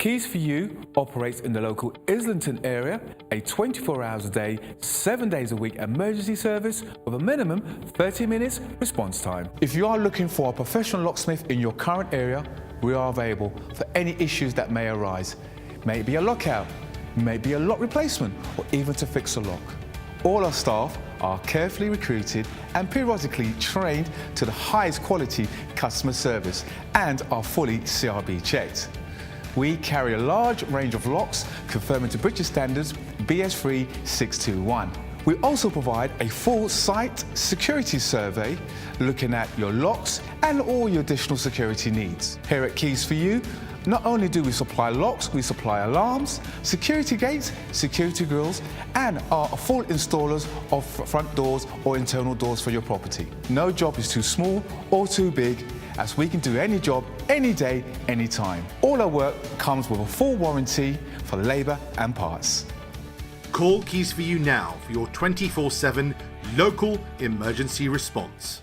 Keys for You operates in the local Islington area, a 24 hours a day, 7 days a week emergency service with a minimum 30 minutes response time. If you are looking for a professional locksmith in your current area, we are available for any issues that may arise. May it be a lockout, may it be a lock replacement, or even to fix a lock. All our staff are carefully recruited and periodically trained to the highest quality customer service and are fully CRB checked. We carry a large range of locks conforming to British standards BS3 621. We also provide a full site security survey looking at your locks and all your additional security needs. Here at Keys for You, not only do we supply locks, we supply alarms, security gates, security grills, and are full installers of front doors or internal doors for your property. No job is too small or too big, as we can do any job, any day, anytime. All our work comes with a full warranty for labour and parts. Call Keys for You now for your 24/7 local emergency response.